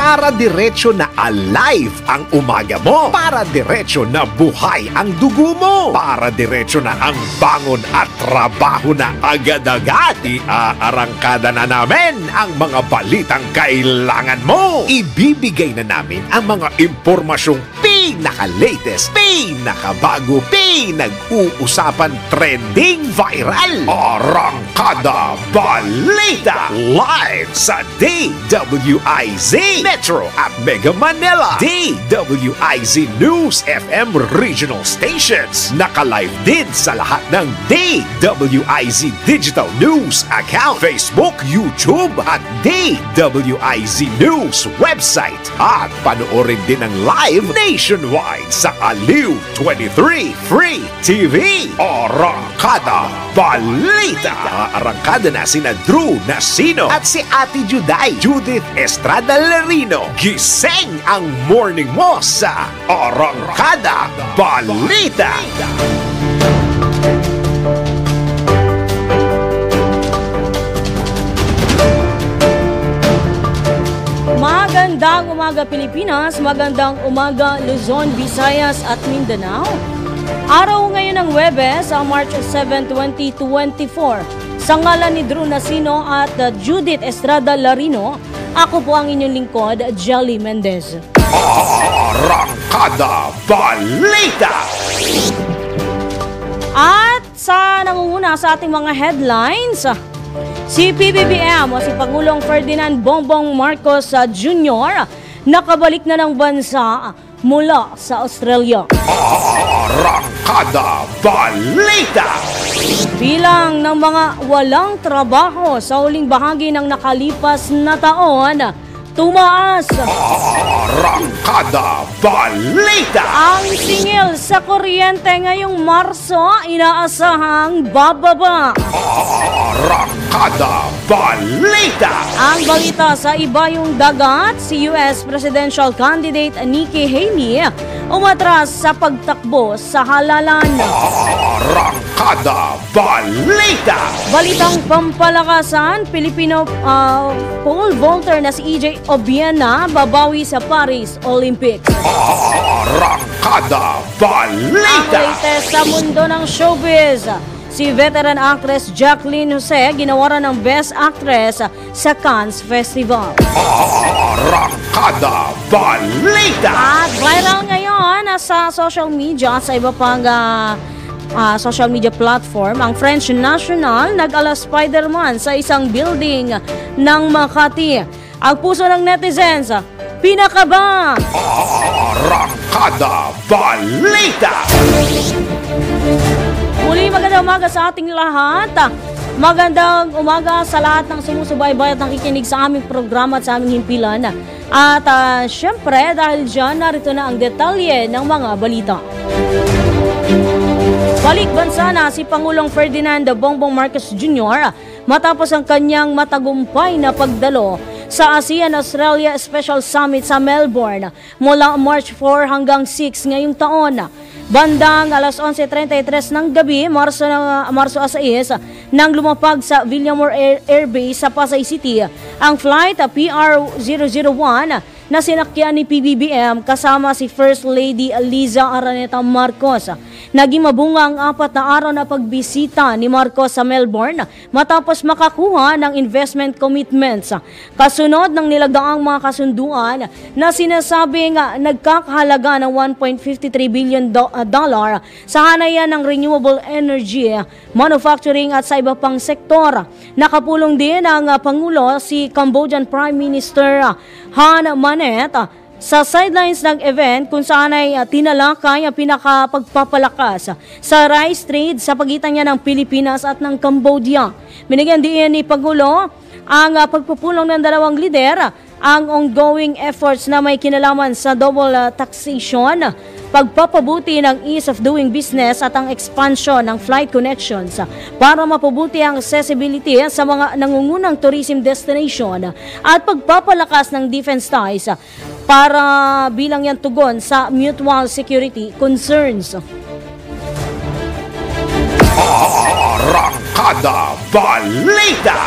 Para diretso na alive ang umaga mo. Para diretso na buhay ang dugo mo. Para diretso na ang bangon at trabaho na agad-agad. Iaarangkada na namin ang mga balitang kailangan mo. Ibibigay na namin ang mga impormasyong pinaka-latest, pinakabago, pinag-uusapan, trending, viral. Arangkada Balita live sa DWIZ Metro at Mega Manila. DWIZ News FM regional stations. Naka-live din sa lahat ng DWIZ Digital News account, Facebook, YouTube at DWIZ News website. At panoorin din ang live nationwide sa Aliw 23 Free TV. Arangkada Balita. Arangkada na sina Drew Nasino at si Ate Juday Judith Estrada Larino. Gising ang morning mo sa Arangkada Balita. Magandang umaga Pilipinas, magandang umaga Luzon, Visayas at Mindanao. Araw ngayon ng Huwebes, March 7, 2024. Sa ngalan ni Drew Nasino at Judith Estrada Larino, ako po ang inyong lingkod, Jelly Mendez. Arangkada Balita! At sa nangunguna sa ating mga headlines, si PBBM o si Pangulong Ferdinand Bongbong Marcos Jr. nakabalik na ng bansa mula sa Australia. Arangkada Balita! Bilang ng mga walang trabaho sa huling bahagi ng nakalipas na taon, tumaas. Arangkada Balita! Ang singil sa kuryente ngayong Marso, inaasahang bababa. Arangkada Balita! Ang balita sa ibayong dagat, si US Presidential Candidate Nikki Haley umatras sa pagtakbo sa halalan. Arangkada Balita! Balitang pampalakasan, Pilipino pole vaulter na si EJ Obiena babawi sa Paris Olympics. Arangkada Ang Balita! latest sa mundo ng showbiz, si veteran actress Jacqueline Jose ginawaran ng Best Actress sa Cannes Festival. Arangkada Balita! At viral ngayon sa social media at sa iba pang social media platform, ang French National nag-ala Spider-Man sa isang building ng Makati. Ang puso ng netizens, pinakaba! Arangkada Balita! Muli magandang umaga sa ating lahat. Magandang umaga sa lahat ng sumusubaybay at nakikinig sa aming programa at sa aming himpilan. At syempre dahil dyan, narito na ang detalye ng mga balita. Balik bansa na si Pangulong Ferdinand Bongbong Marcos Jr. matapos ang kanyang matagumpay na pagdalo sa ASEAN-Australia Special Summit sa Melbourne mula March 4 hanggang 6 ngayong taon. Bandang alas 11:33 ng gabi, Marso 6, nang lumapag sa Villamor Air Base sa Pasay City ang flight PR001 na sinakyan ni PBBM kasama si First Lady Liza Araneta Marcos. Naging mabunga ang 4 na araw na pagbisita ni Marcos sa Melbourne matapos makakuha ng investment commitments. Kasunod ng nilagdaang mga kasunduan na sinasabing nagkakahalaga ng $1.53 billion sa hanayan ng renewable energy, manufacturing at sa iba pang sektor. Nakapulong din ang Pangulo si Cambodian Prime Minister Han Manet sa sidelines ng event kung saan ay tinalakay ang pinakapagpapalakas sa rice trade sa pagitan niya ng Pilipinas at ng Cambodia. Binigyan din ni Pangulo ang pagpupulong ng dalawang lider ang ongoing efforts na may kinalaman sa double taxation, pagpapabuti ng ease of doing business at ang expansion ng flight connections para mapabuti ang accessibility sa mga nangungunang tourism destination at pagpapalakas ng defense ties para bilang yan tugon sa mutual security concerns. Arangkada Balita!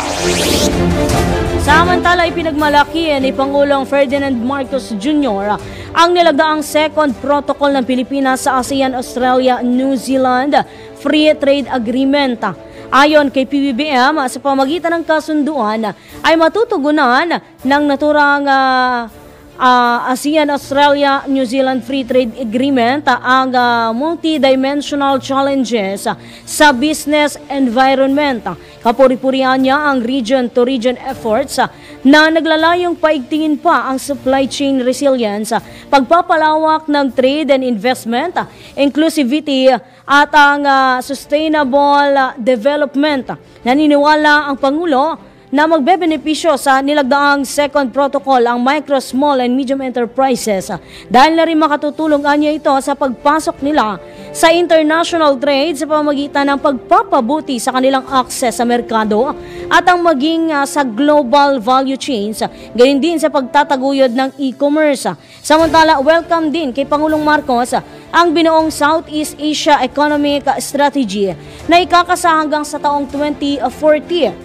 Samantala, ipinagmalaki ni Pangulong Ferdinand Marcos Jr. ang nilagdaang second protocol ng Pilipinas sa ASEAN, Australia, New Zealand Free Trade Agreement. Ayon kay PBBM, sa pamagitan ng kasunduan ay matutugunan ng naturang ASEAN, Australia, New Zealand Free Trade Agreement ang multidimensional challenges sa business environment. Kapuri-purihan niya ang region-to-region efforts na naglalayong paigtingin pa ang supply chain resilience, pagpapalawak ng trade and investment, inclusivity at ang sustainable development. Naniniwala ang Pangulo na magbebenepisyo sa nilagdaang second protocol ang micro, small and medium enterprises dahil na rin makatutulong niya ito sa pagpasok nila sa international trade sa pamamagitan ng pagpapabuti sa kanilang access sa merkado at ang maging sa global value chains, gayon din sa pagtataguyod ng e-commerce. Samantala, welcome din kay Pangulong Marcos ang binuong Southeast Asia Economic Strategy na ikakasa hanggang sa taong 2040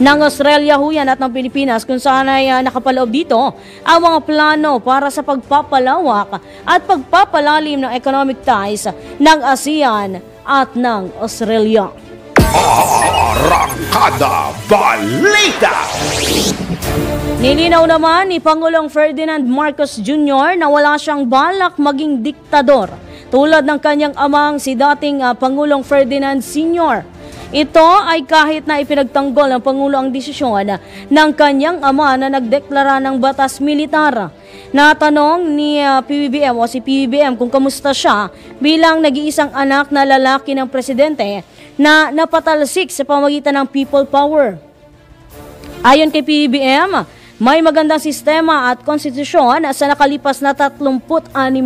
ng Australia huyan at ng Pilipinas, kung saan ay nakapaloob dito ang mga plano para sa pagpapalawak at pagpapalalim ng economic ties ng ASEAN at ng Australia. Arangkada Balita! Nilinaw naman ni Pangulong Ferdinand Marcos Jr. na wala siyang balak maging diktador tulad ng kanyang amang si dating Pangulong Ferdinand Sr. Ito ay kahit na ipinagtanggol ng Pangulo ang desisyon ng kanyang ama na nagdeklara ng batas militar. Natanong ni PBBM o si PBBM kung kamusta siya bilang nag-iisang anak na lalaki ng presidente na napatalsik sa pamamagitan ng people power. Ayon kay PBBM, may magandang sistema at konstitusyon sa nakalipas na 36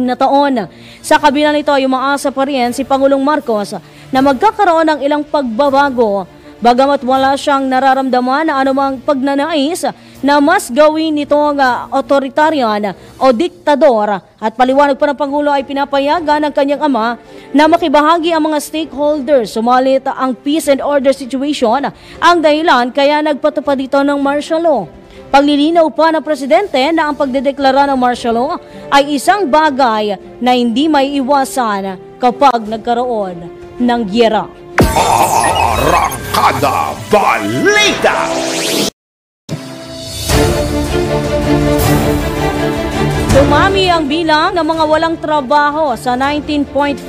na taon. Sa kabila nito ay umaasa pa rin si Pangulong Marcos na magkakaroon ng ilang pagbabago, bagamat wala siyang nararamdaman na anumang pagnanais na mas gawin nitong authoritarian o diktador, at paliwanag pa ng Pangulo ay pinapayagan ng kanyang ama na makibahagi ang mga stakeholders, sumalit ang peace and order situation ang dahilan kaya nagpatupad dito ng martial law. Paglilinaw pa ng presidente na ang pagdedeklara ng martial law ay isang bagay na hindi may iwasan kapag nagkaroon ng giyera. Arangkada Balita! Dumami ang bilang ng mga walang trabaho sa 19.5%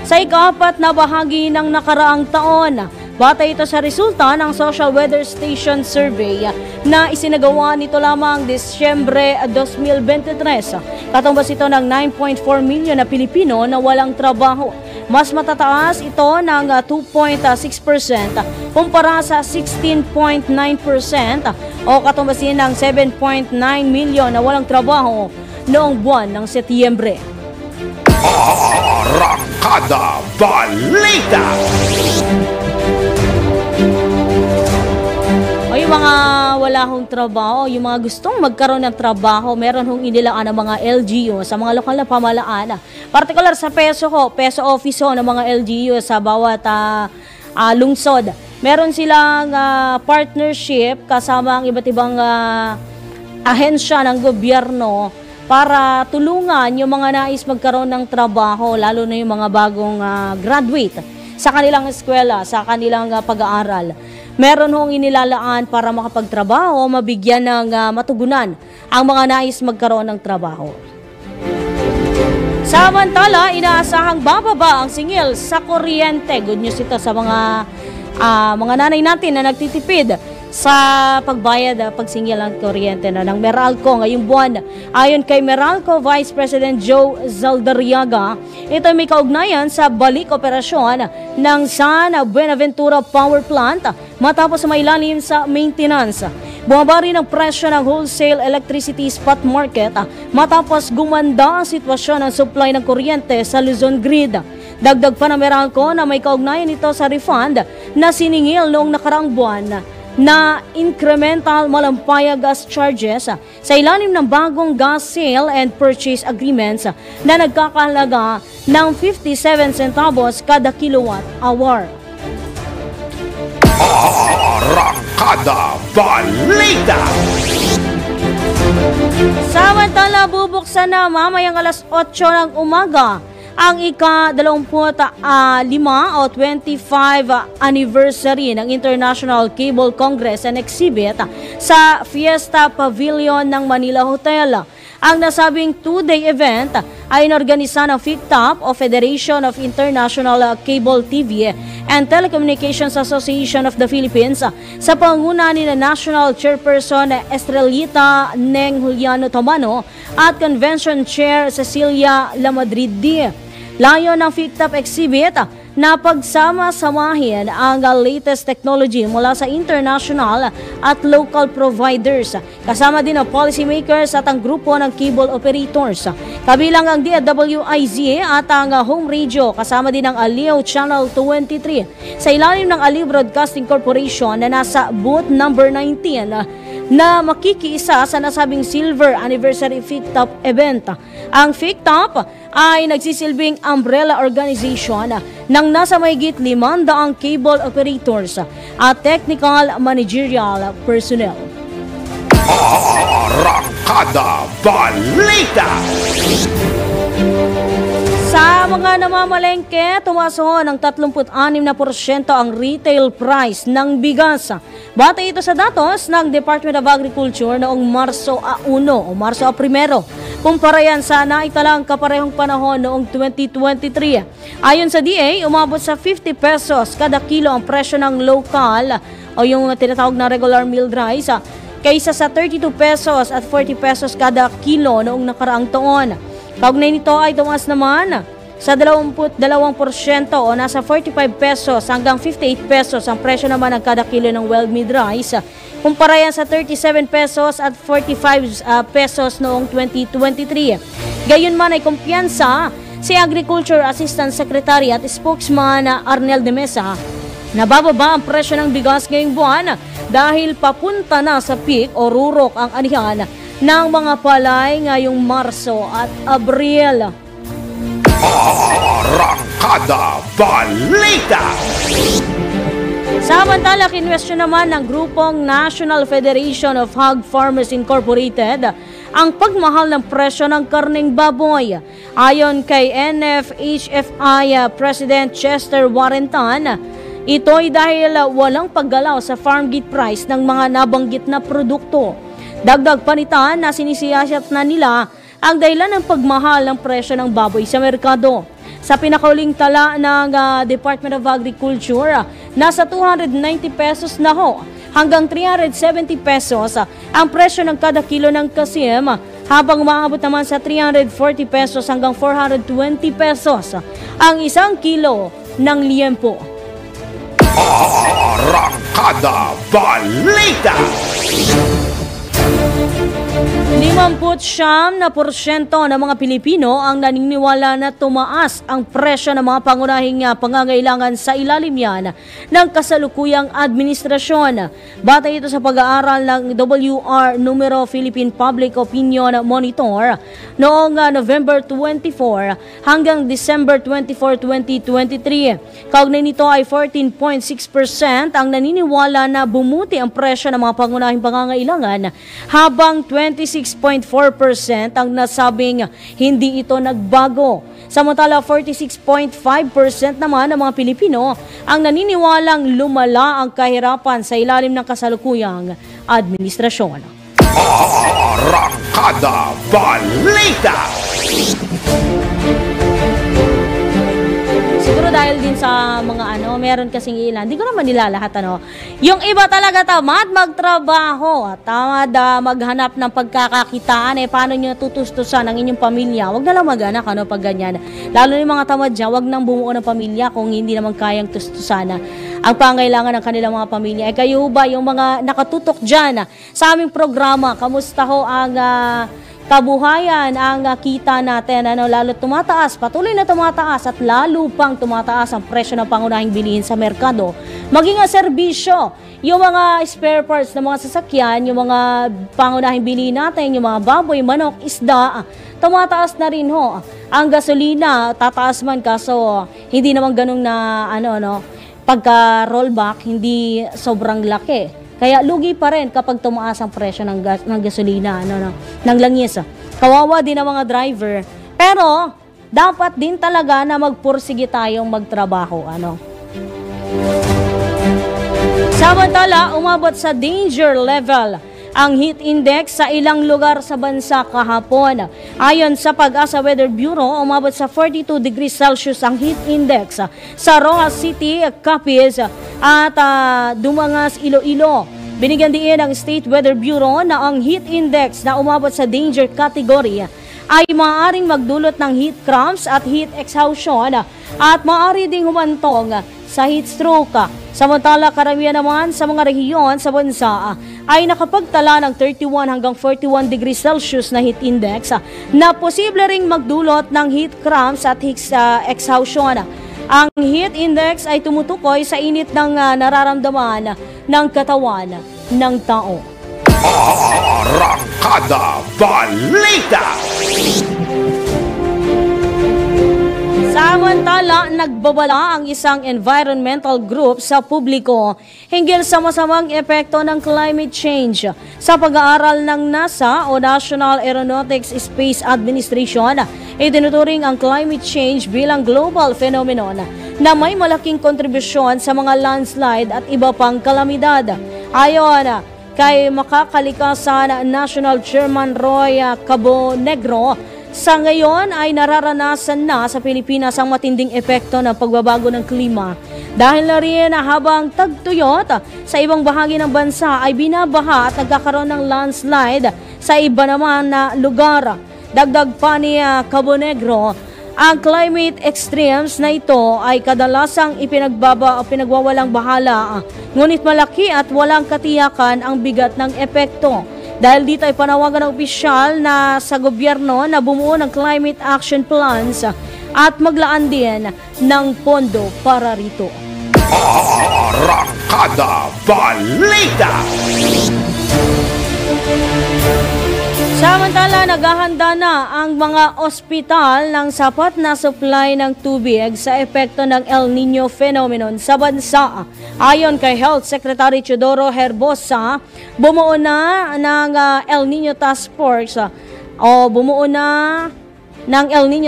sa ika-4 na bahagi ng nakaraang taon. Batay ito sa resulta ng Social Weather Station Survey na isinagawa nito lamang Disyembre 2023. Katumbas ito ng 9.4 milyon na Pilipino na walang trabaho. Mas matataas ito ng 2.6% kumpara sa 16.9% o katumbas din ng 7.9 milyon na walang trabaho noong buwan ng Setyembre. Arangkada Balita! O yung mga wala hong trabaho, yung mga gustong magkaroon ng trabaho, meron hong inilaan ng mga LGU sa mga lokal na pamahalaan. Partikular sa peso office ng mga LGU sa bawat lungsod. Meron silang partnership kasama ang iba't ibang ahensya ng gobyerno para tulungan yung mga nais magkaroon ng trabaho, lalo na yung mga bagong graduate sa kanilang eskwela, sa kanilang pag-aaral. Meron hong inilalaan para makapagtrabaho, mabigyan ng matugunan ang mga nais magkaroon ng trabaho. Samantala, inaasahang bababa ang singil sa kuryente. Good news ito sa mga nanay natin na nagtitipid sa pagbayad pagsingil ng kuryente ng Meralco ngayong buwan. Ayon kay Meralco Vice President Joe Zaldariaga, ito may kaugnayan sa balik operasyon ng San Buenaventura Power Plant matapos mailalim sa maintenance. Bumaba rin ang presyo ng wholesale electricity spot market matapos gumanda ang sitwasyon ng supply ng kuryente sa Luzon Grid. Dagdag pa ng Meralco na may kaugnayan ito sa refund na siningil noong nakaraang buwan na incremental malampaya gas charges sa ilalim ng bagong gas sale and purchase agreements na nagkakahalaga ng 57 centavos kada kilowatt hour. Arangkada Balita. Samantala, bubuksan na mamayang alas 8 ng umaga ang ika-25 o 25 anniversary ng International Cable Congress and Exhibit sa Fiesta Pavilion ng Manila Hotel. Ang nasabing 2-day event ay inorganisa ng FICTAP o Federation of International Cable TV and Telecommunications Association of the Philippines sa panguna ni National Chairperson Estrellita Neng Juliano Tomano at Convention Chair Cecilia Lamadrid. Layo ng FICTAP exhibit na pagsama-samahin ang latest technology mula sa international at local providers. Kasama din ang policymakers at ang grupo ng cable operators. Kabilang ang DWIZ at ang Home Radio, kasama din ang Aliw Channel 23 sa ilalim ng Aliw Broadcasting Corporation na nasa booth number 19 na makikiisa sa nasabing Silver Anniversary FICTAP event. Ang FICTAP ay nagsisilbing umbrella organization ng nasa mahigit 500 cable operators at technical managerial personnel. Arangkada Balita. Sa mga namamalengke, tumaso ng 36% ang retail price ng bigas. Batay ito sa datos ng Department of Agriculture noong Marso 1 o Marso 1. Kumpara yan sa naitalang kaparehong panahon noong 2023. Ayon sa DA, umabot sa 50 pesos kada kilo ang presyo ng local o yung tinatawag na regular milled rice kaysa sa 32 pesos at 40 pesos kada kilo noong nakaraang taon. Kaugnay nito ay tumaas naman sa 22% o nasa 45 pesos hanggang 58 pesos ang presyo naman ng kada kilo ng well-milled rice. Kumpara yan sa 37 pesos at 45 pesos noong 2023. Gayunman ay kumpiyansa si Agriculture Assistant Secretary at Spokesman Arnel de Mesa na bababa ang presyo ng bigas ngayong buwan dahil papunta na sa peak o rurok ang anihan ng mga palay ngayong Marso at Abril. Arangkada Balita. Samantala, kinwestiyon naman ng grupong National Federation of Hog Farmers Incorporated ang pagmahal ng presyo ng karneng baboy. Ayon kay NFHFI President Chester Warrenton, ito'y dahil walang paggalaw sa farm gate price ng mga nabanggit na produkto. Dagdag panitan na sinisiyasat na nila ang dahilan ng pagmahal ng presyo ng baboy sa merkado. Sa pinakauling tala ng Department of Agriculture, nasa 290 pesos na ho hanggang 370 pesos ang presyo ng kada kilo ng kasim, habang maabot naman sa 340 pesos hanggang 420 pesos ang isang kilo ng liempo. Arangkada Balita. 59% ng mga Pilipino ang naniniwala na tumaas ang presyo ng mga pangunahing pangangailangan sa ilalim yan ng kasalukuyang administrasyon. Batay ito sa pag-aaral ng WR numero Philippine Public Opinion Monitor noong November 24 hanggang December 24, 2023. Kaugnay nito ay 14.6% ang naniniwala na bumuti ang presyo ng mga pangunahing pangangailangan, habang 26.4% ang nasabing hindi ito nagbago. Samantala, 46.5% naman ng mga Pilipino ang naniniwalang lumala ang kahirapan sa ilalim ng kasalukuyang administrasyon. Arangkada Balita. Siguro dahil din sa mga meron kasing ilan, hindi ko naman nila lahat yung iba talaga tamad magtrabaho, tamad maghanap ng pagkakakitaan, paano nyo tutustusan ang inyong pamilya? Wag na lang mag-anak pag ganyan. Lalo yung mga tamad dyan, wag nang bumuo ng pamilya kung hindi naman kayang tustusan ang pangailangan ng kanilang mga pamilya. Kayo ba yung mga nakatutok dyan sa aming programa, kamusta ho ang kabuhayan, ang kita natin, lalo tumataas, patuloy na tumataas at lalo pang tumataas ang presyo ng pangunahing bilihin sa merkado. Maging ang serbisyo, yung mga spare parts ng mga sasakyan, yung mga pangunahing bilihin natin, yung mga baboy, manok, isda, tumataas na rin ho. Ang gasolina, tataas man kaso hindi naman ganun na pagka-rollback, hindi sobrang laki. Kaya lugi pa rin kapag tumaas ang presyo ng gasolina, ng langis. Kawawa din ang mga driver. Pero, dapat din talaga na magpursige tayong magtrabaho. Samantala, umabot sa danger level ang heat index sa ilang lugar sa bansa kahapon. Ayon sa Pag-asa Weather Bureau, umabot sa 42 degrees Celsius ang heat index sa Rojas City, Capiz at Dumangas, Iloilo. Binigyan din ng State Weather Bureau na ang heat index na umabot sa danger category ay maaaring magdulot ng heat cramps at heat exhaustion at maaari ding humantong sa heat stroke. Samantala, karamihan naman sa mga rehiyon sa bansa ay nakapagtala ng 31 hanggang 41 degrees Celsius na heat index na posible ring magdulot ng heat cramps at heat exhaustion. Ang heat index ay tumutukoy sa init ng nararamdaman ng katawan ng tao. Arangkada Balita! Samantala, nagbabala ang isang environmental group sa publiko hinggil sa masamang epekto ng climate change. Sa pag-aaral ng NASA o National Aeronautics Space Administration, itinuturing ang climate change bilang global phenomenon na may malaking kontribusyon sa mga landslide at iba pang kalamidad. Ayon kay Makakalikasan National Chairman Roy Cabonegro, sa ngayon ay nararanasan na sa Pilipinas ang matinding epekto ng pagbabago ng klima. Dahil na rin habang tagtuyot sa ibang bahagi ng bansa ay binabaha at nagkakaroon ng landslide sa iba naman na lugar. Dagdag pa ni Cabonegro, ang climate extremes na ito ay kadalasang pinagwawalang bahala, ngunit malaki at walang katiyakan ang bigat ng epekto. Dahil dito ay panawagan ng opisyal na sa gobyerno na bumuo ng climate action plans at maglaan din ng pondo para rito. Arangkada Balita! Samantala, naghahanda na ang mga ospital ng sapat na supply ng tubig sa epekto ng El Nino phenomenon sa bansa. Ayon kay Health Secretary Teodoro Herbosa, bumuo na ng El Nino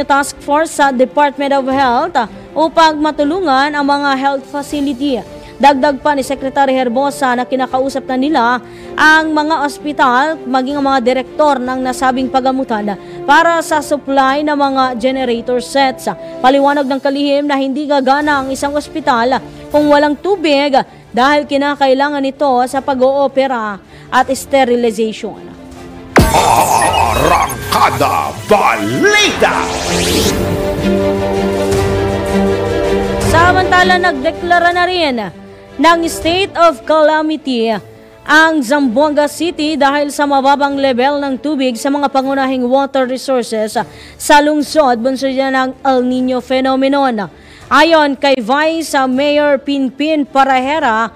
Task Force sa Department of Health upang matulungan ang mga health facility. Dagdag pa ni Secretary Herbosa na kinakausap na nila ang mga ospital, maging ang mga direktor ng nasabing pagamutan para sa supply ng mga generator sets. Paliwanag ng kalihim na hindi gagana ang isang ospital kung walang tubig dahil kinakailangan nito sa pag-oopera at sterilization. Arangkada Balita! Samantala, nagdeklara na rin ng state of calamity ang Zamboanga City dahil sa mababang level ng tubig sa mga pangunahing water resources sa lungsod bunso ng El Nino phenomenon. Ayon kay Vice Mayor Pinpin Pareha,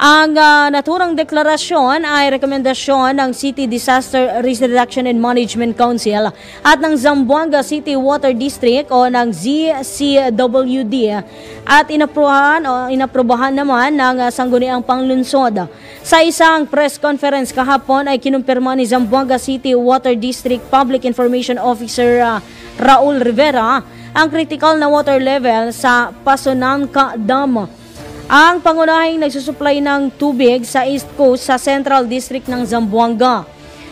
ang naturang deklarasyon ay rekomendasyon ng City Disaster Risk Reduction and Management Council at ng Zamboanga City Water District o ng ZCWD at inaprubahan naman ng Sangguniang Panglungsod. Sa isang press conference kahapon ay kinumpirma ni Zamboanga City Water District Public Information Officer Raul Rivera ang critical na water level sa Pasonanca Dam. Ang pangunahing nagsusupply ng tubig sa East Coast sa Central District ng Zamboanga.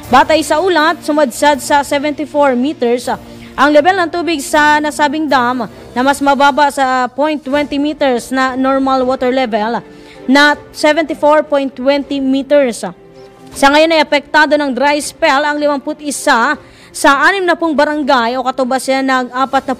Batay sa ulat, sumadsad sa 74 meters ang level ng tubig sa nasabing dam na mas mababa sa 0.20 meters na normal water level na 74.20 meters. Sa ngayon ay apektado ng dry spell ang 51 sa 60 barangay o katumbas yan ng 40,000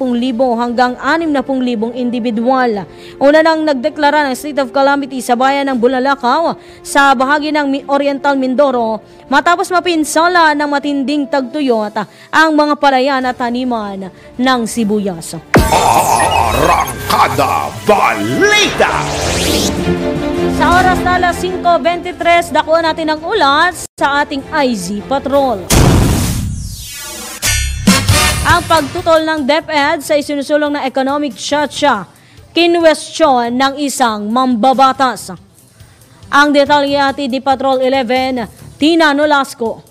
hanggang 60,000 individual. Una nang nagdeklara ng state of calamity sa bayan ng Bulalakaw sa bahagi ng Oriental Mindoro matapos mapinsala ng matinding tagtuyot ang mga palayan at taniman ng sibuyas. Arangkada Balita! Sa oras na alas 5:23, dakuan natin ang ulat sa ating IZ Patrol. Ang pagtutol ng DepEd sa isinusulong na economic tsa-tsa kinwestiyon ng isang mambabatas. Ang detalye ati di Patrol 11, Tina Nolasco.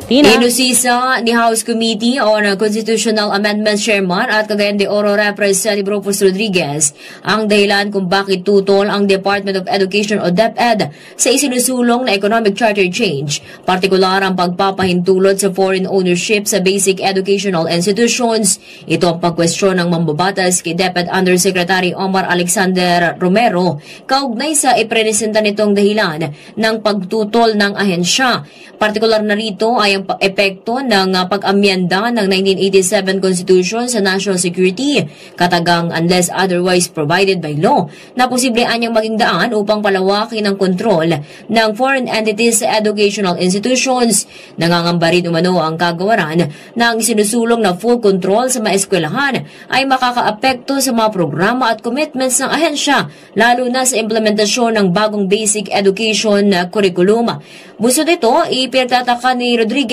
Tina. Inusisa ni House Committee on Constitutional Amendments Chairman at Cagayan de Oro Representative Rufus Rodriguez ang dahilan kung bakit tutol ang Department of Education o DepEd sa isinusulong na economic charter change, partikular ang pagpapahintulot sa foreign ownership sa basic educational institutions. Ito ang pagkwestiyon ng mambabatas kay DepEd Undersecretary Omar Alexander Romero kaugnay sa ipresenta nitong dahilan ng pagtutol ng ahensya. Partikular na rito ay ang epekto ng pag-amyenda ng 1987 Constitution sa national security, katagang unless otherwise provided by law, na posible anyang maging daan upang palawakin ang kontrol ng foreign entities sa educational institutions. Nangangamba rin umano ang kagawaran ng sinusulong na full control sa mga eskwelahan ay makakaapekto sa mga programa at commitments ng ahensya, lalo na sa implementasyon ng bagong basic education curriculum. Busod ito, ipinagtataka ni Rodriguez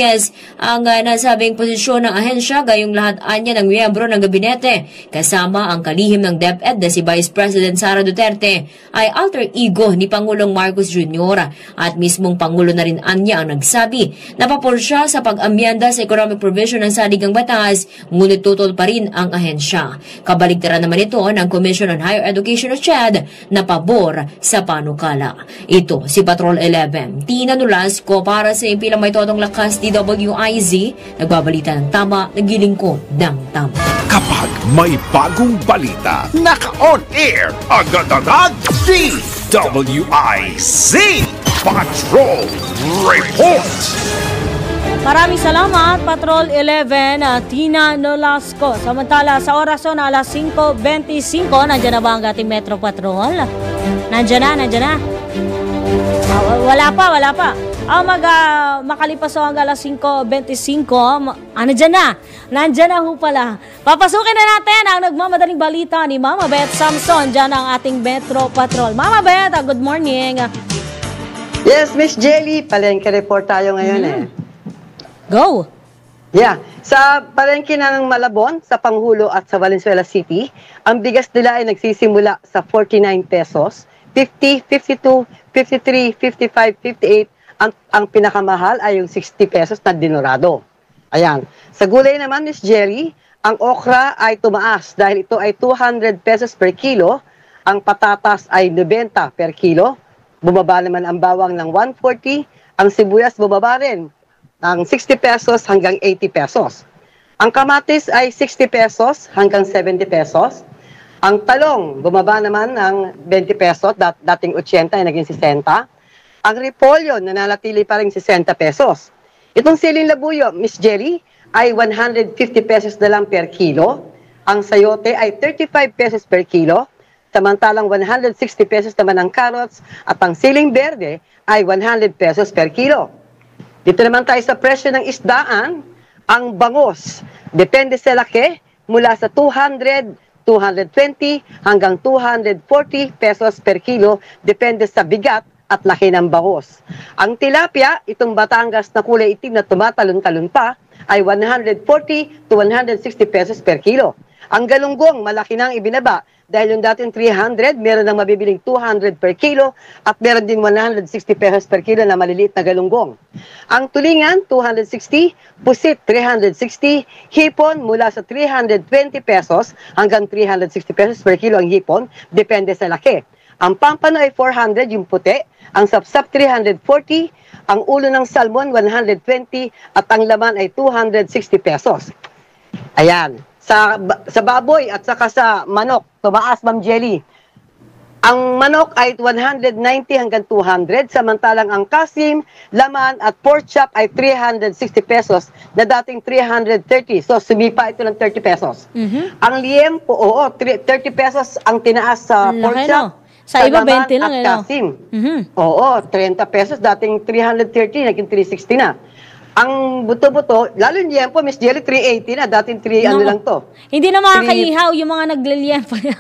ang nasabing posisyon ng ahensya gayong lahat anya ng miyembro ng gabinete kasama ang kalihim ng DepEd na si Vice President Sara Duterte ay alter ego ni Pangulong Marcos Jr. at mismong Pangulo na rin anya ang nagsabi na papor siya sa pag-amyenda sa economic provision ng saligang batas ngunit tutol pa rin ang ahensya. Kabaligtaran naman ito ng Commission on Higher Education o CHED na pabor sa panukala. Ito si Patrol 11, Tina Nolasco para sa impilang may totong lakas DWIZ, nagbabalita ng tama, naglilingkod ng tama. Kapag may bagong balita, naka-on air, agad-agad, DWIZ Patrol Report! Maraming salamat, Patrol 11, Tina Nolasco. Samantala, sa oras na alas 5:25, nandiyan na ba ang ating Metro Patrol? Nandiyan na. Wala pa. Makalipas ang alas 5:25, nandiyan na ho pala. Papasukin na natin ang nagmamadaling balita ni Mama Beth Samson, dyan ang ating Metro Patrol. Mama Beth, good morning. Yes, Miss Jelly, palengke report tayo ngayon Go! Yeah, sa palengke ng Malabon, sa Panghulo at sa Valenzuela City, ang bigas nila ay nagsisimula sa 49 pesos, 50, 52, 53, 55, 58. Ang pinakamahal ay yung 60 pesos na dinurado. Ayan. Sa gulay naman, Miss Jerry, ang okra ay tumaas dahil ito ay 200 pesos per kilo. Ang patatas ay 90 per kilo. Bumaba naman ang bawang ng 140. Ang sibuyas bumaba rin ng 60 pesos hanggang 80 pesos. Ang kamatis ay 60 pesos hanggang 70 pesos. Ang talong bumaba naman ng 20 pesos, dating 80 ay naging 60. Ang repolyo nananatili pa rin 60 pesos. Itong siling labuyo, Miss Jerry, ay 150 pesos na lang per kilo. Ang sayote ay 35 pesos per kilo. Samantalang 160 pesos naman ang carrots at ang siling berde ay 100 pesos per kilo. Dito naman tayo sa presyo ng isdaan, ang bangos. Depende sa laki, mula sa 200, 220 hanggang 240 pesos per kilo, depende sa bigat at laki ng bangos. Ang tilapia, itong Batangas na kulay itim na tumatalon-talon pa, ay 140 to 160 pesos per kilo. Ang galunggong, malaki nang ibinaba dahil yung dating 300, meron nang mabibiling 200 per kilo at meron din 160 pesos per kilo na maliliit na galunggong. Ang tulingan, 260, pusit, 360, hipon mula sa 320 pesos hanggang 360 pesos per kilo ang hipon, depende sa laki. Ang pampano ay 400, yung puti, ang sapsap 340, ang ulo ng salmon 120 at ang laman ay 260 pesos. Ayan. Sa baboy at saka sa manok, tumaas, Ma'am Jelly. Ang manok ay 190 hanggang 200, samantalang ang kasim, laman at pork chop ay 360 pesos na dating 330. So, sumipa ito ng 30 pesos. Ang liempo, 30 pesos ang tinaas sa pork chop. Sa iba, 20 lang. At kasim. 30 pesos, dating 330, naging 360 na. Ang buto-buto, lalo yung liempo, Miss Jelly, 380 na. Dating 3 ano lang to. Hindi na makakaihaw yung mga nagliliempo niya.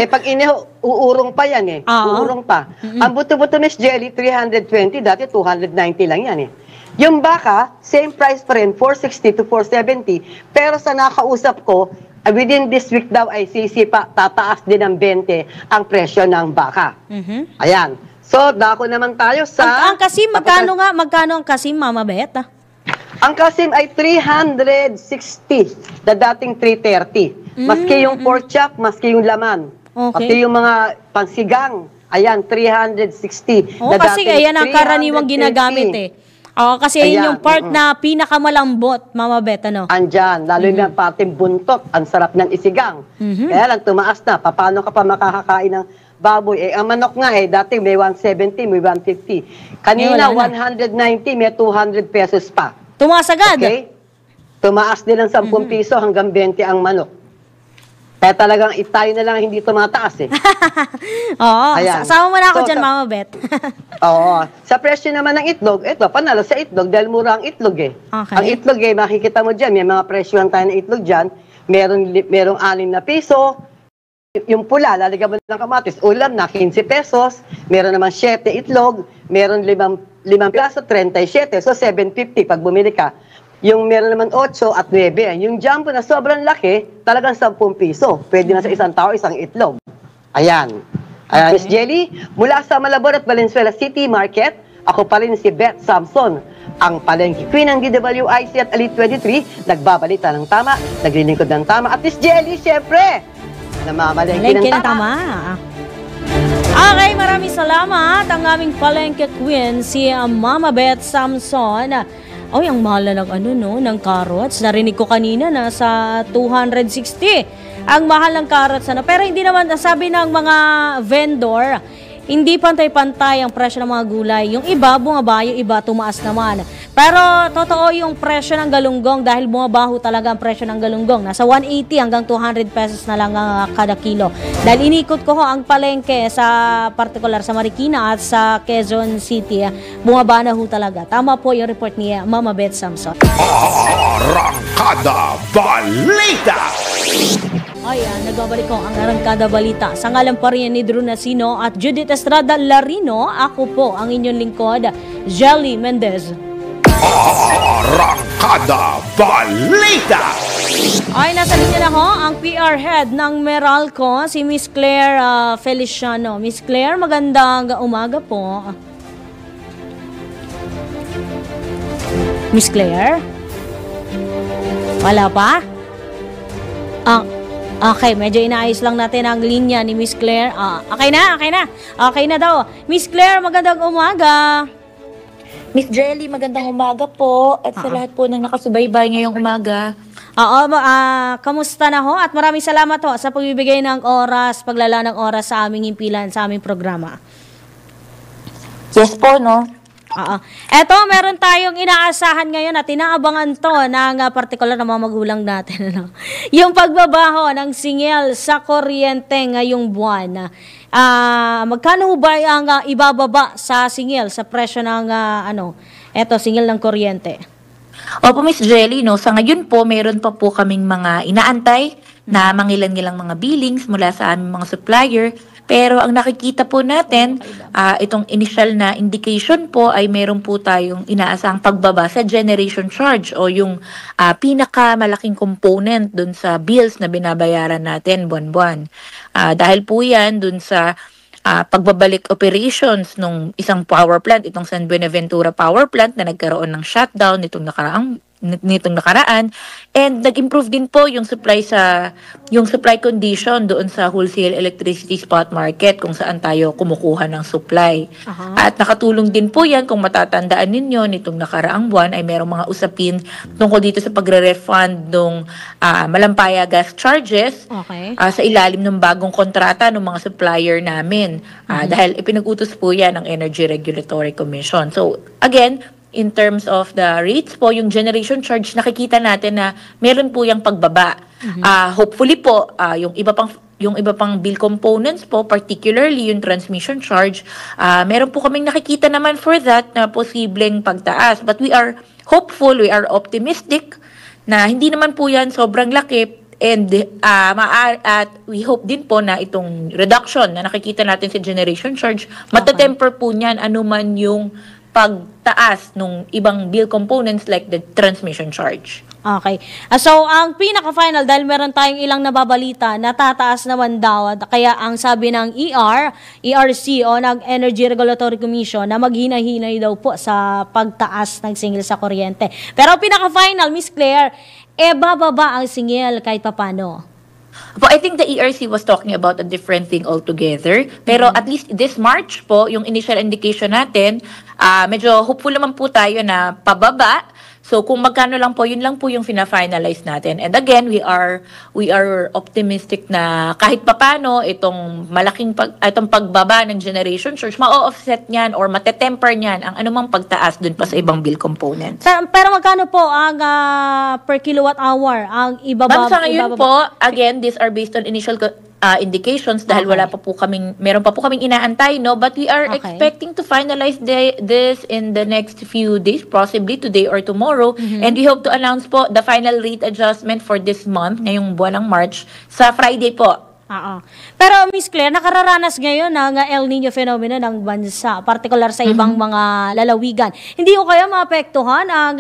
Pag inihaw, uurong pa yan Uurong pa. Ang buto-buto, Miss Jelly, 320. Dati 290 lang yan Yung baka, same price pa rin, 460 to 470. Pero sa nakausap ko, within this week daw ay sisipa, tataas din ng 20 ang presyo ng baka. Ayan. So, dako naman tayo sa... Ang kasim, magkano ang kasim, Mama Beth? Ang kasim ay 360, na dating 330. Maski yung pork chop, maski yung laman. Okay. Pati yung mga pangsigang, ayan, 360. Oo, kasi ayan ang karaniwang ginagamit eh. Oo, kasi yun yung part na pinakamalambot, Mama Beth, ano? Andyan, lalo na pating buntot, ang sarap ng isigang. Kaya lang, tumaas na. Paano ka pa makakakain ng baboy? Eh, ang manok nga eh, dati may 170, may 150. Kanina, 190, may 200 pesos pa. Tumaas agad? Okay? Tumaas din ng 10 piso hanggang 20 ang manok. Kaya talagang tayo na lang hindi tumataas eh. Oo, sama mo na ako dyan, Mama Beth. Oo. Sa presyo naman ng itlog, ito, panalo sa itlog dahil mura ang itlog eh. Okay. Ang itlog eh, makikita mo dyan, may mga presyohan tayo ng itlog dyan. Merong 6 na piso. Yung pula, lalagyan mo ng kamatis, ulam na 15 pesos. Meron naman 7 itlog. Meron 5 piso, 37. So 750 pag bumili ka. Yung meron naman 8 at 9. Yung jumbo na sobrang laki, talagang 10 piso. Pwede na sa isang tao, isang itlog. Ayan. Miss Jelly, mula sa Malabon at Valenzuela City Market, ako pa rin si Beth Samson, ang palengke queen ng DWIC at Elite 23, nagbabalita ng tama, naglilingkod ng tama. At Miss Jelly, syempre, namamalengke ng tama. Okay, maraming salamat. Ang aming palengke queen, si Mama Beth Samson. Ay, ang mahal na ng carrots. Narinig ko kanina na sa 260. Ang mahal ng carrots. Pero hindi naman, sabi ng mga vendor, hindi pantay-pantay ang presyo ng mga gulay. Yung iba, bumaba, yung iba, tumaas naman. Pero totoo yung presyo ng galunggong dahil bumabaho talaga ang presyo ng galunggong. Nasa 180 hanggang 200 pesos na lang kada kilo. Dahil inikot ko ang palengke sa partikular sa Marikina at sa Quezon City. Bumaba na ho talaga. Tama po yung report ni Mama Beth Samson. Arangkada Balita! Ayan, nagbabalik ko ang Arangkada Balita. Sa ngalan pa rin ni Drew Nasino at Judith Estrada Larino, ako po ang inyong lingkod, Jelly Mendez. Arangkada Balita! Ay, nasa linya na ho ang PR head ng Meralco, si Miss Claire Feliciano. Miss Claire, magandang umaga po. Miss Claire? Wala pa? Okay, medyo inaayos lang natin ang linya ni Miss Claire. Okay na. Okay na daw. Miss Claire, magandang umaga. Miss Jelly, magandang umaga po at sa lahat po ng nakasubaybay ngayong umaga. Kamusta na ho? At maraming salamat ho sa pagbibigay ng oras, paglala ng oras sa aming himpilan, sa aming programa. Yes po, no? Eto, meron tayong inaasahan ngayon at inaabangan to ng partikular na mga magulang natin. Ano? Yung pagbabaho ng singil sa kuryente ngayong buwan. Magkano ba ang ibababa sa singil, sa presyo ng singil ng kuryente? Opo, Miss Jelly, no? Sa ngayon po, meron pa po kaming mga inaantay na mangilan-ngilang mga billings mula sa aming mga supplier. Pero ang nakikita po natin, itong initial na indication po ay meron po tayong inaasahang pagbaba sa generation charge o yung pinakamalaking component dun sa bills na binabayaran natin buwan-buwan. Dahil po yan dun sa pagbabalik operations nung isang power plant, itong San Buenaventura Power Plant na nagkaroon ng shutdown nitong nakaraan, and nag-improve din po yung supply condition doon sa wholesale electricity spot market kung saan tayo kumukuha ng supply. At nakatulong din po yan, kung matatandaan ninyo, nitong nakaraang buwan ay merong mga usapin tungkol dito sa pagre-refund ng malampaya gas charges sa ilalim ng bagong kontrata ng mga supplier namin. Dahil ipinag-utos po yan ng Energy Regulatory Commission. So again, in terms of the rates po, yung generation charge, nakikita natin na meron po yung pagbaba. Hopefully po, yung iba pang bill components po, particularly yung transmission charge, meron po kaming nakikita naman for that na posibleng pagtaas. But we are hopeful, we are optimistic na hindi naman po yan sobrang laki. And at we hope din po na itong reduction na nakikita natin sa generation charge, matatemper po niyan anuman yung pagtaas ng ibang bill components like the transmission charge. Okay. So, ang pinaka-final, dahil meron tayong ilang nababalita, natataas naman daw. Kaya ang sabi ng ERC o ng Energy Regulatory Commission na maghina-hinay daw po sa pagtaas ng singil sa kuryente. Pero ang pinaka-final, Miss Claire, bababa ang singil kahit papano. Po, I think the ERC was talking about a different thing altogether. Pero at least this March po, yung initial indication natin, medyo hopeful naman po tayo na pababa. So kung magkano lang po, yun lang po yung fina-finalize natin. And again, we are optimistic na kahit papano itong itong pagbaba ng generation surge, ma-offset niyan or matetemper niyan ang anumang pagtaas dun pa sa ibang bill components. Pero magkano po ang per kilowatt hour ang ibababa? Sa ngayon po, again, these are based on initial indications dahil meron pa po kaming inaantay, no? But we are expecting to finalize this in the next few days, possibly today or tomorrow. And we hope to announce po the final rate adjustment for this month, ngayong buwan ng March, sa Friday po. Pero Miss Claire, nakararanas ngayon ng El Nino phenomenon ng bansa, particular sa ibang mga lalawigan. Hindi ko kaya maapektuhan ang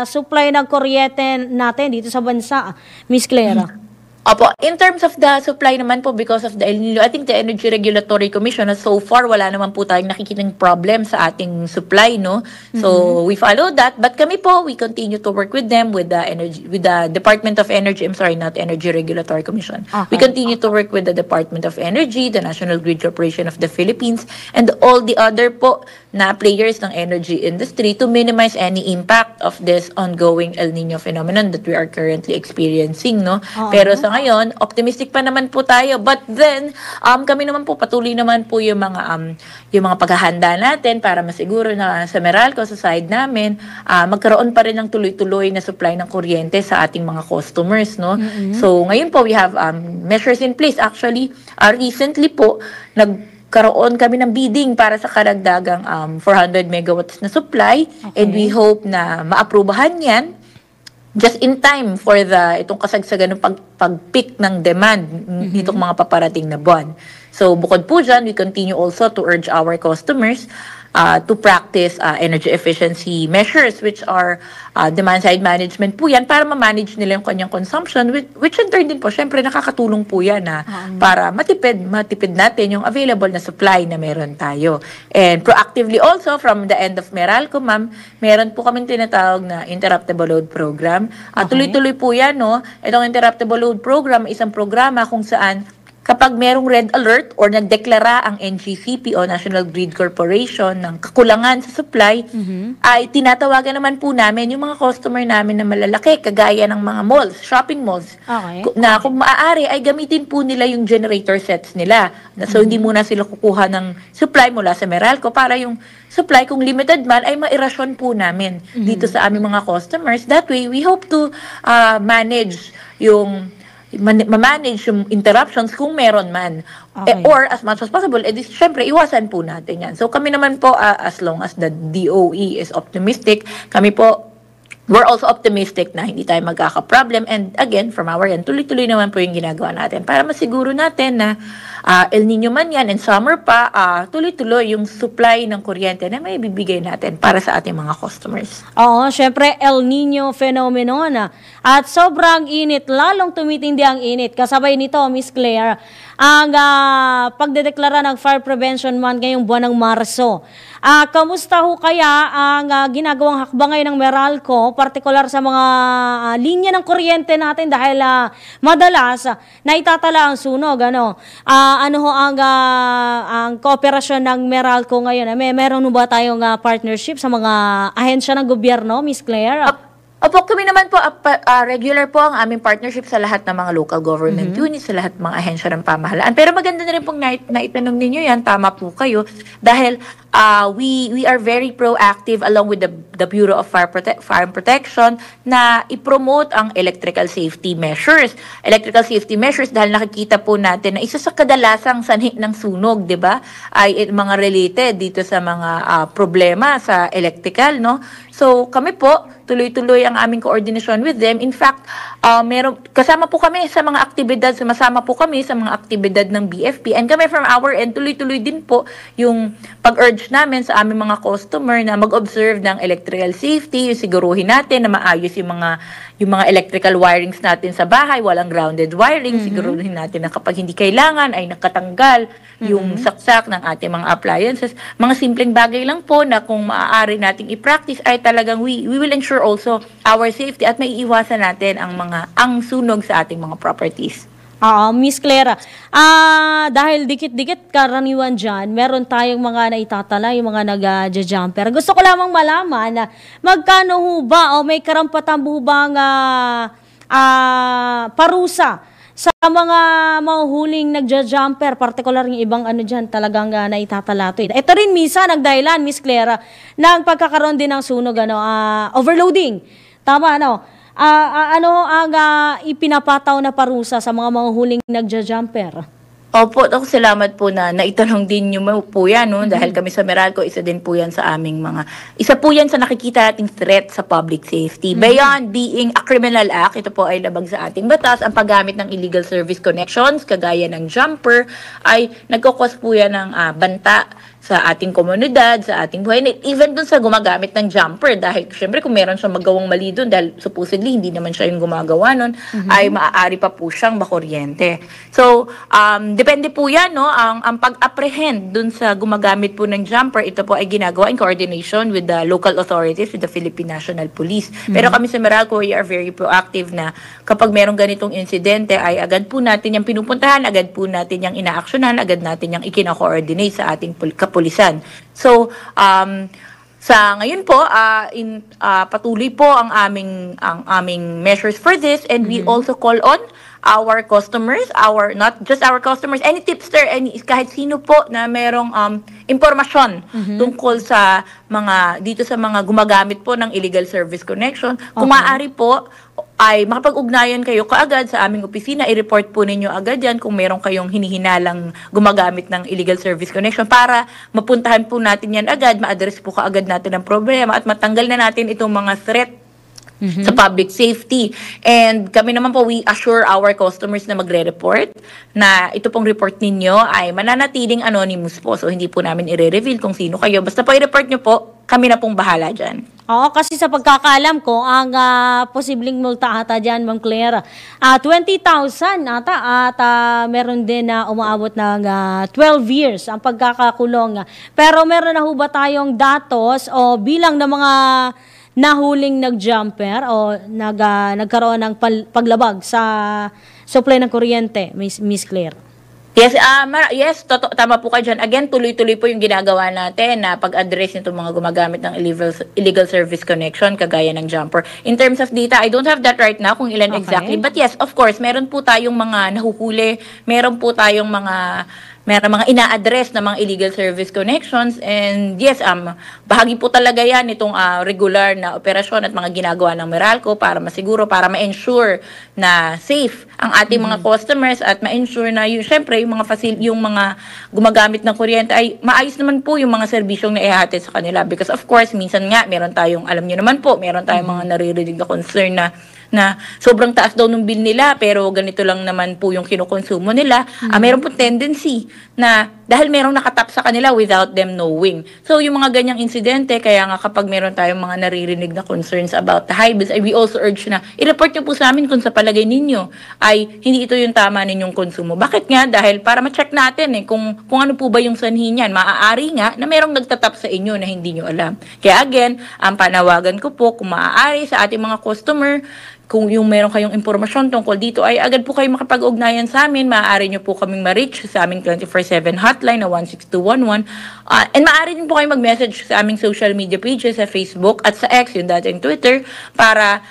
supply ng kuryente natin dito sa bansa, Miss Claire? Opo, in terms of the supply naman po because of the El Nino, I think the Energy Regulatory Commission so far wala naman po tayong nakikitang problem sa ating supply, no? So we follow that, but kami po we continue to work with them with the Department of Energy, not Energy Regulatory Commission. We continue to work with the Department of Energy, the National Grid Corporation of the Philippines, and all the other po na players ng energy industry to minimize any impact of this ongoing El Nino phenomenon that we are currently experiencing, no? Pero sa ngayon, optimistic pa naman po tayo. But then, kami naman po, patuloy naman po yung mga paghahanda natin para masiguro na sa Meralco, sa side namin, magkaroon pa rin ng tuloy-tuloy na supply ng kuryente sa ating mga customers, no? So, ngayon po, we have measures in place. Actually, recently po, nagkaroon kami ng bidding para sa karagdagang 400 megawatts na supply. And we hope na maaprubahan yan just in time for itong kasagsagan ng pag-peak ng demand nitong mga paparating na buwan. So, bukod po dyan, we continue also to urge our customers to practice energy efficiency measures, which are demand-side management po yan para ma-manage nila yung kanyang consumption, which in turn din po, syempre nakakatulong po yan para matipid natin yung available na supply na meron tayo. And proactively also, from the end of Meralco, ma'am, meron po kaming tinatawag na interruptible load program. Tuloy-tuloy po yan, no? Itong interruptible load program, isang programa kung saan kapag merong red alert or nagdeklara ang NGCP o National Grid Corporation ng kakulangan sa supply, ay tinatawagan naman po namin yung mga customer namin na malalaki, kagaya ng mga malls, shopping malls, na kung maaari ay gamitin po nila yung generator sets nila. So hindi muna sila kukuha ng supply mula sa Meralco para yung supply, kung limited man, ay mairasyon po namin dito sa aming mga customers. That way, we hope to manage yung interruptions kung meron man. Or as much as possible, syempre, iwasan po natin yan. So kami naman po, as long as the DOE is optimistic, kami po, we're also optimistic na hindi tayo magkaka-problem. And again, from our end, tuloy-tuloy naman po yung ginagawa natin para masiguro natin na El Nino man yan and summer pa, tuloy-tuloy yung supply ng kuryente na may bibigay natin para sa ating mga customers. Oo, syempre El Nino phenomenon. At sobrang init, lalong tumitindi ang init. Kasabay nito, Miss Claire, ang pagdedeklara ng Fire Prevention Month ngayong buwan ng Marso. Kamusta ho kaya ang ginagawang hakbang ngayon ng Meralco, partikular sa mga linya ng kuryente natin dahil madalas naitatala ang sunog, ano? Ano ho ang kooperasyon ng Meralco ngayon? Meron ba tayong partnership sa mga ahensya ng gobyerno, Miss Claire? Opo, kami naman po, regular po ang aming partnership sa lahat ng mga local government units, sa lahat ng mga ahensya ng pamahalaan. Pero maganda na rin pong naitanong ninyo yan, tama po kayo, dahil we are very proactive along with the Bureau of Fire Protection na i-promote ang electrical safety measures. Electrical safety measures dahil nakikita po natin na isa sa kadalasang sanhi ng sunog, di ba, ay mga related dito sa mga problema sa electrical, no? So kami po, tuloy-tuloy ang aming coordination with them. In fact, kasama po kami sa mga aktibidad, sumasama po kami sa mga aktibidad ng BFP. And kami from our end, tuloy-tuloy din po yung pag-urge ina-encourage namin sa aming mga customer na mag-observe ng electrical safety, siguruhin natin na maayos yung mga electrical wirings natin sa bahay, walang grounded wiring, siguruhin natin na kapag hindi kailangan ay nakatanggal yung saksak ng ating mga appliances. Mga simpleng bagay lang po na kung maaari nating i-practice ay talagang we will ensure also our safety at maiiwasan natin ang sunog sa ating mga properties. Miss Clara, dahil dikit-dikit karaniwan dyan, meron tayong mga naitatala, yung mga nag-jumper. Gusto ko lamang malaman na magkano ho ba o may karampatan ho bang parusa sa mga mahuhuling nag-jumper, particular yung ibang dyan talagang naitatala ito. Ito rin misa nagdahilan, Miss Clara, ng pagkakaroon din ng sunog, overloading. Tama, ano ang ipinapataw na parusa sa mga mahuhuling nagja-jumper? Opo, ako salamat po na naitanong din nyo po yan, no? Dahil kami sa Meralco, isa po yan sa nakikita nating threat sa public safety. Beyond being a criminal act, ito po ay labag sa ating batas, ang paggamit ng illegal service connections, kagaya ng jumper, ay nagkakos po yan ng banta sa ating komunidad, sa ating buhay, even dun sa gumagamit ng jumper, dahil syempre kung meron siyang magawang mali dun, dahil supposedly hindi naman siya yung gumagawa nun, ay maaari pa po siyang makuryente. So, depende po yan, no? Ang pag-apprehend dun sa gumagamit po ng jumper, ito po ay ginagawa in coordination with the local authorities, with the Philippine National Police. Pero kami sa Meralco, we are very proactive na kapag merong ganitong insidente, ay agad po natin yung pinupuntahan, agad po natin yung ina-actionan, agad natin yung ikina-coordinate sa ating kapulisan. So, sa ngayon po, patuloy po ang aming measures for this, and we also call on our customers, not just our customers, any tipster, kahit sino po na merong impormasyon tungkol sa dito sa mga gumagamit po ng illegal service connection. Kung maaari po, ay makapag-ugnayan kayo kaagad sa aming opisina, i-report po ninyo agad yan kung meron kayong hinihinalang gumagamit ng illegal service connection para mapuntahan po natin yan agad, ma-address po kaagad natin ang problema at matanggal na natin itong mga threat sa public safety. And kami naman po, we assure our customers na magre-report na ito pong report ninyo ay mananatiling anonymous po. So, hindi po namin i-reveal kung sino kayo. Basta po i-report nyo po, kami na pong bahala dyan. Oo, kasi sa pagkakaalam ko, ang posibleng multa ata dyan, Ma'am Clara, 20,000 ata at meron din na umaabot ng 12 years ang pagkakakulong. Pero meron na ho ba tayong datos o bilang ng mga nahuling nag-jumper o nagkaroon ng paglabag sa supply ng kuryente, Miss Claire? Yes, tama po kayo dyan. Again, tuloy-tuloy po yung ginagawa natin na pag-address nitong mga gumagamit ng illegal service connection, kagaya ng jumper. In terms of data, I don't have that right now kung ilan exactly. But yes, of course, meron po tayong mga nahuhuli, meron po tayong mga ina-address na mga illegal service connections, and yes, bahagi po talaga yan itong regular na operasyon at mga ginagawa ng Meralco para masiguro, para ma-ensure na safe ang ating mga customers at ma-ensure na syempre yung mga gumagamit ng kuryente ay maayos naman po yung mga serbisyong naihatid sa kanila, because of course minsan nga meron tayong, alam niyo naman po, meron tayong mga naririnig na concern na sobrang taas daw ng bill nila pero ganito lang naman po yung kinukonsumo nila. Meron po tendency na dahil merong nakatap sa kanila without them knowing. So yung mga ganyang insidente, kaya nga kapag meron tayong mga naririnig na concerns about the high bills, ay we also urge na i-report nyo po sa amin kung sa palagay ninyo ay hindi ito yung tama ninyong konsumo. Bakit nga? Dahil para ma-check natin kung ano po ba yung sanhi niyan. Maaari nga na merong nagtatap sa inyo na hindi nyo alam. Kaya again, ang panawagan ko po, kung maaari sa ating mga customer, kung yung meron kayong impormasyon tungkol dito, ay agad po kayo makapag-ugnayan sa amin. Maaari nyo po kaming ma-reach sa aming 24/7 hotline na 16211. And maaari din po kayo mag-message sa aming social media pages sa Facebook at sa X, yung dating Twitter, para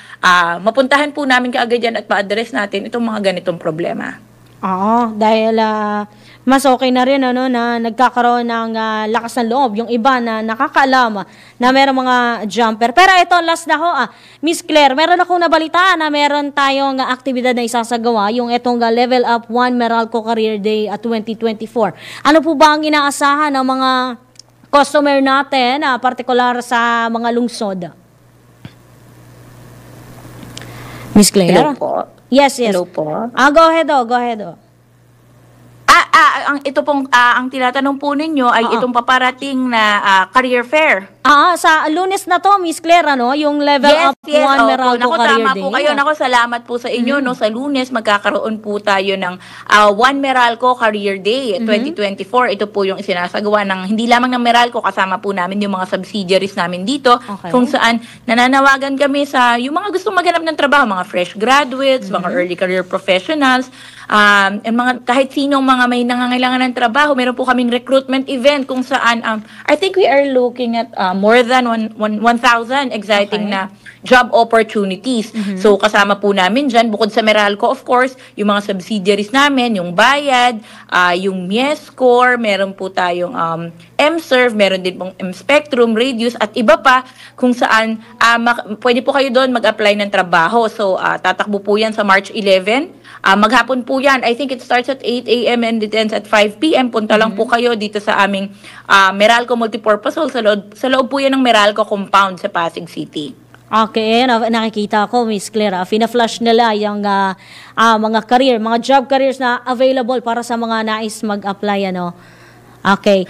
mapuntahan po namin kaagad yan at ma-address natin itong mga ganitong problema. Oo, dahil mas okay na rin na nagkakaroon ng lakas ng loob yung iba na nakakaalam na meron mga jumper. Pero ito, last na ho, Miss Claire, meron akong nabalitaan na meron tayong aktibidad na isasagawa, yung itong Level Up 1 Meralco Career Day 2024. Ano po ba ang inaasahan ng mga customer natin, partikular sa mga lungsod? Miss Claire? Hello po. Yes. Hello po. Go ahead. ang tinatanong po ninyo ay itong paparating na career fair. Sa Lunes na to, Miss Claire, ano, yung level up 1 Meralco Career tama Day. po kayo. Nako, salamat po sa inyo. No, sa Lunes, magkakaroon po tayo ng 1 Meralco Career Day 2024. Ito po yung isinasagawa ng, hindi lamang ng Meralco, kasama po namin yung mga subsidiaries namin dito, kung saan nananawagan kami sa yung mga gustong maghanap ng trabaho, mga fresh graduates, mga early career professionals, and mga kahit sinong mga may nangangailangan ng trabaho. Meron po kaming recruitment event kung saan I think we are looking at more than 1,000 exciting na job opportunities. So kasama po namin dyan, bukod sa Meralco of course, yung mga subsidiaries namin, yung Bayad, yung Miescore, meron po tayong M-Serve, meron din pong M-Spectrum, Radius, at iba pa kung saan pwede po kayo doon mag-apply ng trabaho. So tatakbo po yan sa March 11. Maghapon po yan. I think it starts at 8 a.m. and it ends at 5 p.m. Punta lang po kayo dito sa aming Meralco Multipurpose Hall. Sa loob po yan ng Meralco Compound sa Pasig City. Okay, nakikita ko, Miss Claire, fina-flash nila yung mga career, mga job careers na available para sa mga nais mag-apply, ano. Okay.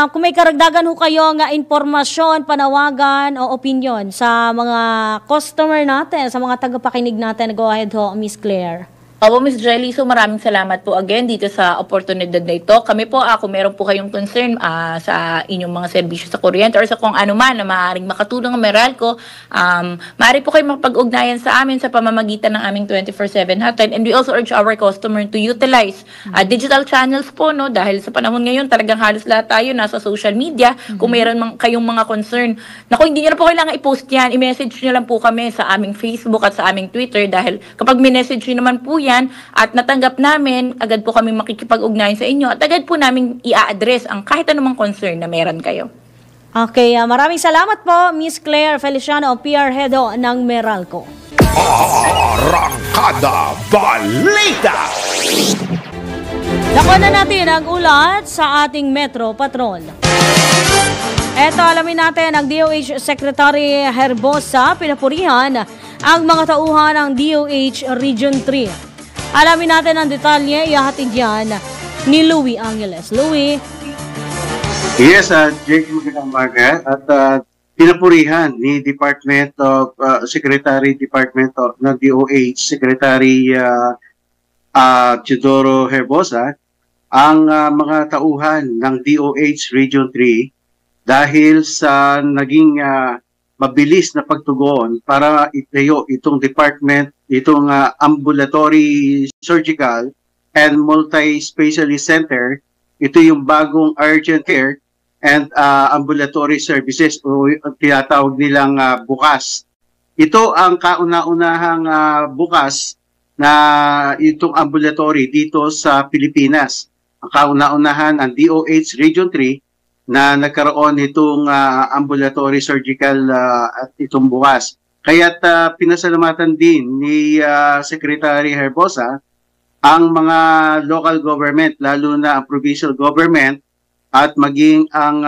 Kung may karagdagan ho kayo nga impormasyon, panawagan o opinion sa mga customer natin, sa mga tagapakinig natin, go ahead ho, Miss Claire. Opo, Ms. Jelly, so maraming salamat po again dito sa oportunidad na ito. Kami po, kung meron po kayong concern sa inyong mga serbisyo sa kuryente or sa kung ano man na maaaring makatulong ang Meralco, maaari po kayong mapag-ugnayan sa amin sa pamamagitan ng aming 24/7 hotline. And we also urge our customer to utilize digital channels po, no? Dahil sa panahon ngayon, talagang halos lahat tayo nasa social media. Kung meron kayong mga concern, naku, hindi nyo na po kailangan i-post yan. I-message nyo lang po kami sa aming Facebook at sa aming Twitter dahil kapag minessage nyo naman po yan at natanggap namin, agad po kami makikipag-ugnayan sa inyo at agad po namin i-address ang kahit anumang concern na meron kayo. Okay, maraming salamat po, Miss Claire Feliciano, PR Head ng Meralco. Arangkada Balita! Nakuha na natin ang ulat sa ating Metro Patrol. Eto, alamin natin ang DOH Secretary Herbosa pinapurihan ang mga tauhan ng DOH Region 3. Alamin natin ang detalye, ihahatid yan ni Louie Angeles. Louie? Yes, Jake, magandang umaga. At pinapurihan ni Secretary Department of DOH, Secretary Teodoro Herbosa, ang mga tauhan ng DOH Region 3 dahil sa naging mabilis na pagtugon para itayo itong department, itong ambulatory surgical and multi-specialist center. Ito yung bagong urgent care and ambulatory services o tinatawag nilang bukas. Ito ang kauna-unahang bukas na itong ambulatory dito sa Pilipinas. Ang kauna-unahan ang DOH Region 3 na nagkaroon itong ambulatory surgical at itong bukas. Kaya't pinasalamatan din ni Secretary Herbosa ang mga local government, lalo na ang provincial government at maging ang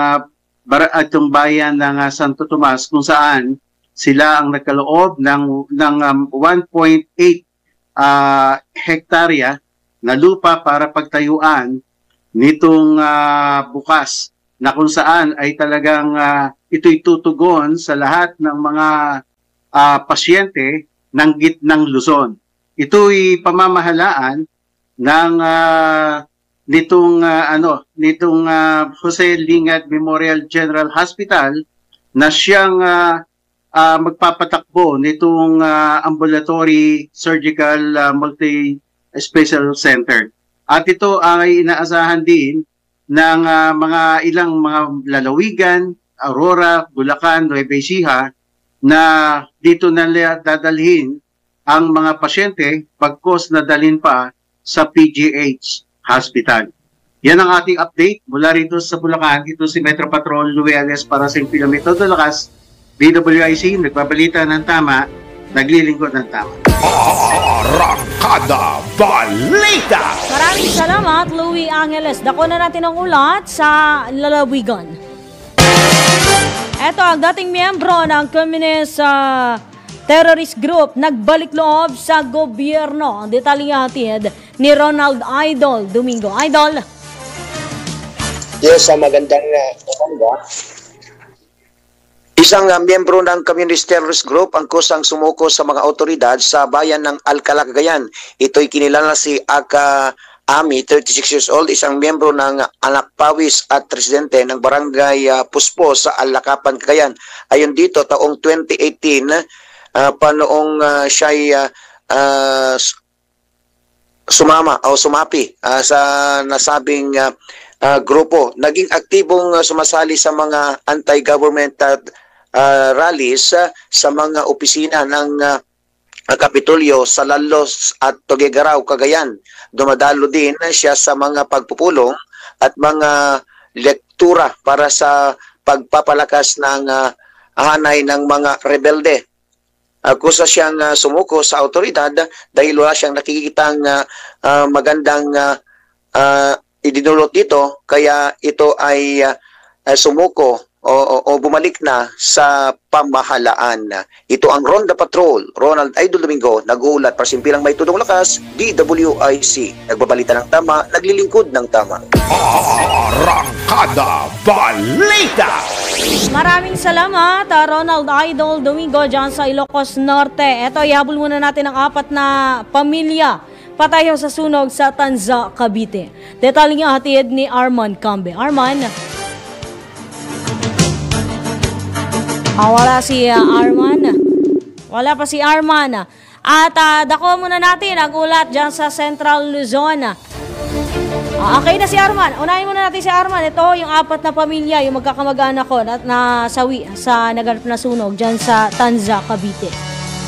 itong bayan ng Santo Tomas kung saan sila ang nagkaloob ng 1.8 hektarya na lupa para pagtayuan nitong bukas, na kung saan ay talagang ito'y tutugon sa lahat ng mga pasyente ng gitnang Luzon. Ito'y pamamahalaan ng nitong Jose Lingad Memorial General Hospital na siyang magpapatakbo nitong ambulatory surgical multi-special center. At ito ay inaasahan din ng ilang mga lalawigan, Aurora, Bulacan, Nueva Ecija, na dito na dadalhin ang mga pasyente pagkos na dalhin pa sa PGH Hospital. Yan ang ating update mula rito sa Bulacan. Ito si Metro Patrol Louie Alias para sa Pilometo de Lakas, BWIC, nagbabalita ng tama, naglilingkod ng tama. Arangkada Balita! Maraming salamat, Louie Angeles. Dako na natin ang ulat sa lalawigan. Ito ang dating miyembro ng Communist terrorist group nagbalik loob sa gobyerno. Ang detalye hatid ni Ronald Idol Domingo. Idol. Yes, magandang umaga. Isang miyembro ng Communist Terrorist Group ang kusang sumuko sa mga otoridad sa bayan ng Alcala, Cagayan. Ito'y kinilala si Aka Ami, 36 years old, isang miyembro ng Anak Pawis at presidente ng Barangay Puspo sa Alakapan, Cagayan. Ayon dito, taong 2018, panoong siya'y sumapi sa nasabing grupo. Naging aktibong sumasali sa mga anti-government rallies sa mga opisina ng Kapitolyo sa Lalos at Tuguegarao, Cagayan. Dumadalo din siya sa mga pagpupulong at mga lektura para sa pagpapalakas ng hanay ng mga rebelde. Kusa siyang sumuko sa autoridad dahil wala siyang nakikitang magandang idinulot dito, kaya ito ay sumuko o bumalik na sa pamahalaan. Ito ang Ronda Patrol. Ronald Idol Domingo, nag-uulat para simpilang may tudong lakas, DWIC. Nagbabalita ng tama, naglilingkod ng tama. Arangkada Balita! Maraming salamat, Ronald Idol Domingo dyan sa Ilocos Norte. Ito, ihabol muna natin ang 4 na pamilya patayo sa sunog sa Tanza, Cavite. Detalye nga hatid ni Arman Cambe. Arman. Wala si Arman. Wala pa si Arman. At dako muna natin ang ulat dyan sa Central Luzon. Okay na si Arman. Unahin muna natin si Arman. Ito yung 4 na pamilya, yung magkakamag-anak ko na nasawi sa naganap na sunog dyan sa Tanza, Cavite.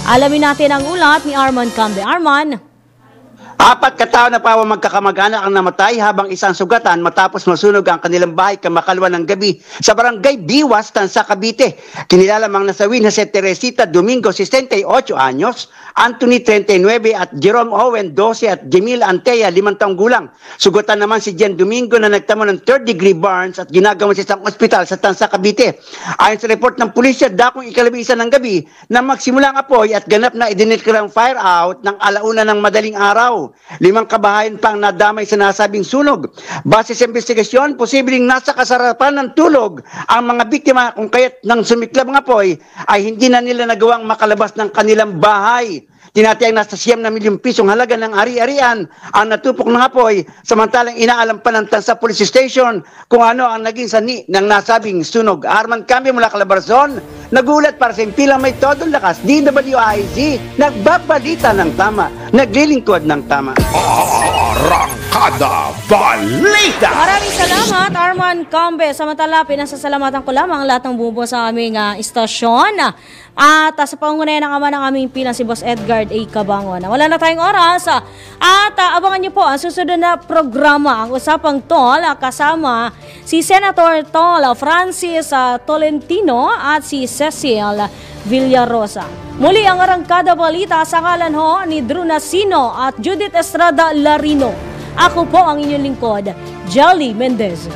Alamin natin ang ulat ni Arman Cambe. Arman. 4 katao na pawa magkakamag-anak ang namatay habang isang sugatan matapos masunog ang kanilang bahay kamakalwa ng gabi sa barangay Biwas, Tanza, Cavite. Kinilala mang nasawi na si Teresita Domingo, 68 anyos, Anthony, 39 at Jerome Owen, 12 at Jamil Antea, 5 taong gulang. Sugatan naman si Jen Domingo na nagtamo ng 3rd-degree burns at ginagawa sa isang ospital sa Tanza, Cavite. Ayon sa report ng pulisya, dakong 11 ng gabi na magsimula ang apoy at ganap na idineklarang fire out ng 1:00 ng madaling araw. 5 kabahayan pang nadamay sa nasabing sunog. Base sa investigasyon, posibleng nasa kasarapan ng tulog ang mga biktima kung kaya't nang sumiklab ang apoy ay hindi na nila nagawang makalabas ng kanilang bahay. Tinatayang nasa 9 milyong pisong halaga ng ari-arian ang natupok ng apoy, samantalang inaalam pa ng Tanza Police Station kung ano ang naging sani ng nasabing sunog. Arman Cambe mula Calabarzon, nagulat para sa impilang may todong lakas, DWIZ, nagbabalita ng tama, naglilingkod ng tama. Arangkada Balita! Maraming salamat, Arman Cambe. Samantala, pinasasalamatan ko lamang lahat ng bumubuo sa aming istasyon. At sa pangunayan ng ama ng aming pilang si Boss Edgard A. Cabangon. Wala na tayong oras. At abangan niyo po ang susunod na programa, ang Usapang Tol, kasama si Senator Tol Francis Tolentino at si Cecil Villarosa. Muli ang Arangkada Balita sa ngalan ho ni Drew Nasino at Judith Estrada Larino. Ako po ang inyong lingkod, Jelly Mendez.